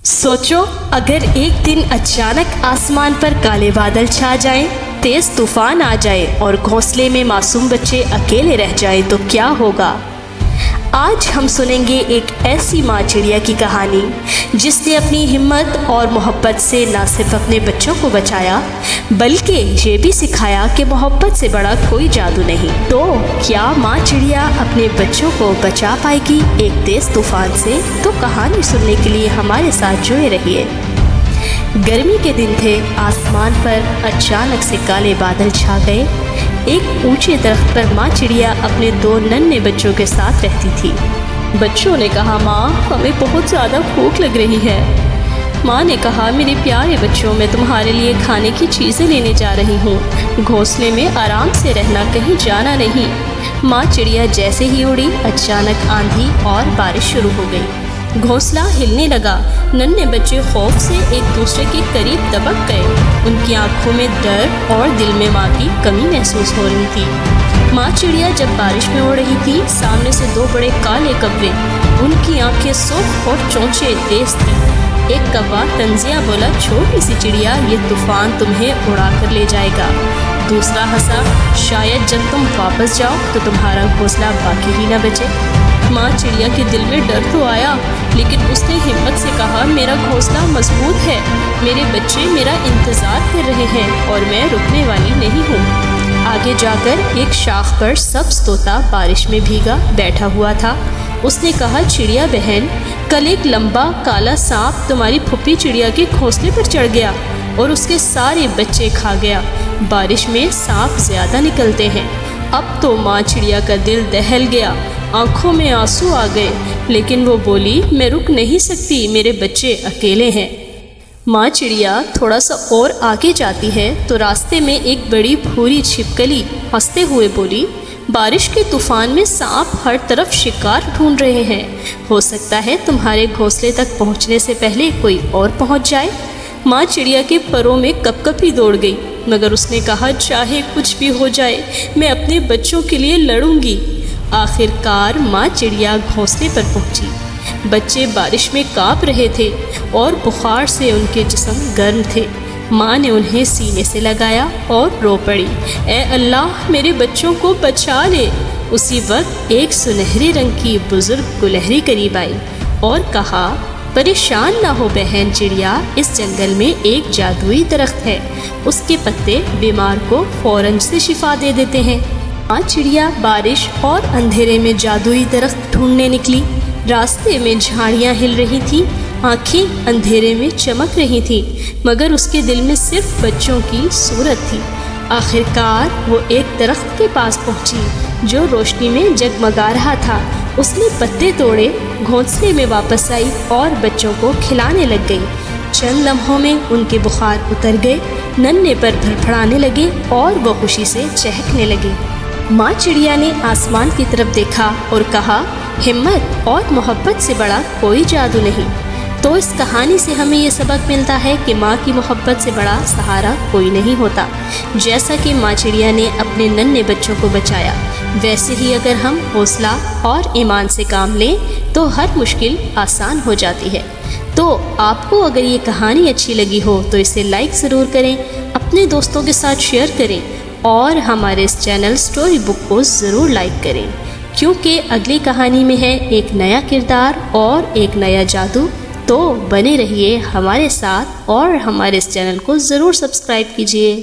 सोचो अगर एक दिन अचानक आसमान पर काले बादल छा जाएं, तेज तूफान आ जाए और घोंसले में मासूम बच्चे अकेले रह जाएं तो क्या होगा। आज हम सुनेंगे एक ऐसी माँ चिड़िया की कहानी जिसने अपनी हिम्मत और मोहब्बत से न सिर्फ अपने बच्चों को बचाया बल्कि ये भी सिखाया कि मोहब्बत से बड़ा कोई जादू नहीं। तो क्या माँ चिड़िया अपने बच्चों को बचा पाएगी एक तेज तूफान से? तो कहानी सुनने के लिए हमारे साथ जुड़े रहिए। गर्मी के दिन थे, आसमान पर अचानक से काले बादल छा गए। एक ऊंचे दरख्त पर माँ चिड़िया अपने 2 नन्हे बच्चों के साथ रहती थी। बच्चों ने कहा, माँ हमें बहुत ज़्यादा भूख लग रही है। माँ ने कहा, मेरे प्यारे बच्चों, मैं तुम्हारे लिए खाने की चीज़ें लेने जा रही हूँ। घोंसले में आराम से रहना, कहीं जाना नहीं। माँ चिड़िया जैसे ही उड़ी, अचानक आंधी और बारिश शुरू हो गई। घोंसला हिलने लगा। नन्हे बच्चे खौफ से एक दूसरे के करीब दबक गए। उनकी आंखों में डर और दिल में माँ की कमी महसूस हो रही थी। माँ चिड़िया जब बारिश में उड़ रही थी, सामने से 2 बड़े काले कौवे। उनकी आंखें सुर्ख और चोंचें तेज थी। एक कौवा तंजिया बोला, छोटी सी चिड़िया, ये तूफान तुम्हें उड़ा कर ले जाएगा। दूसरा हंसा, शायद जब तुम वापस जाओ तो तुम्हारा घोंसला बाकी ही न बचे। माँ चिड़िया के दिल में डर तो आया, लेकिन उसने हिम्मत से कहा, मेरा घोंसला मजबूत है, मेरे बच्चे मेरा इंतज़ार कर रहे हैं और मैं रुकने वाली नहीं हूँ। आगे जाकर एक शाख पर सब्ज़ तोता बारिश में भीगा बैठा हुआ था। उसने कहा, चिड़िया बहन, कल एक लंबा काला सांप तुम्हारी फुप्पी चिड़िया के घोंसले पर चढ़ गया और उसके सारे बच्चे खा गया। बारिश में सांप ज़्यादा निकलते हैं। अब तो माँ चिड़िया का दिल दहल गया, आंखों में आंसू आ गए, लेकिन वो बोली, मैं रुक नहीं सकती, मेरे बच्चे अकेले हैं। माँ चिड़िया थोड़ा सा और आगे जाती है तो रास्ते में एक बड़ी भूरी छिपकली हंसते हुए बोली, बारिश के तूफान में सांप हर तरफ शिकार ढूंढ रहे हैं, हो सकता है तुम्हारे घोंसले तक पहुंचने से पहले कोई और पहुंच जाए। माँ चिड़िया के परों में कपकपी दौड़ गई, मगर उसने कहा, चाहे कुछ भी हो जाए, मैं अपने बच्चों के लिए लड़ूंगी। आखिरकार माँ चिड़िया घोंसले पर पहुंची। बच्चे बारिश में कांप रहे थे और बुखार से उनके जिस्म गर्म थे। माँ ने उन्हें सीने से लगाया और रो पड़ी, ए अल्लाह, मेरे बच्चों को बचा ले। उसी वक्त एक सुनहरे रंग की बुजुर्ग गुलहरी करीब आई और कहा, परेशान ना हो बहन चिड़िया, इस जंगल में एक जादुई दरख्त है, उसके पत्ते बीमार को फौरन से शिफा दे देते हैं। माँ चिड़िया बारिश और अंधेरे में जादुई दरख्त ढूंढने निकली। रास्ते में झाड़ियाँ हिल रही थीं, आंखें अंधेरे में चमक रही थीं, मगर उसके दिल में सिर्फ बच्चों की सूरत थी। आखिरकार वो एक दरख्त के पास पहुँची जो रोशनी में जगमगा रहा था। उसने पत्ते तोड़े, घोंसले में वापस आई और बच्चों को खिलाने लग गई। चंद लम्हों में उनके बुखार उतर गए, नन्हे पर फड़फड़ाने लगे और वो खुशी से चहकने लगे। माँ चिड़िया ने आसमान की तरफ देखा और कहा, हिम्मत और मोहब्बत से बड़ा कोई जादू नहीं। तो इस कहानी से हमें ये सबक मिलता है कि माँ की मोहब्बत से बड़ा सहारा कोई नहीं होता। जैसा कि माँ चिड़िया ने अपने नन्हे बच्चों को बचाया, वैसे ही अगर हम हौसला और ईमान से काम लें तो हर मुश्किल आसान हो जाती है। तो आपको अगर ये कहानी अच्छी लगी हो तो इसे लाइक ज़रूर करें, अपने दोस्तों के साथ शेयर करें और हमारे इस चैनल स्टोरी बुक को ज़रूर लाइक करें, क्योंकि अगली कहानी में है एक नया किरदार और एक नया जादू। तो बने रहिए हमारे साथ और हमारे इस चैनल को ज़रूर सब्सक्राइब कीजिए।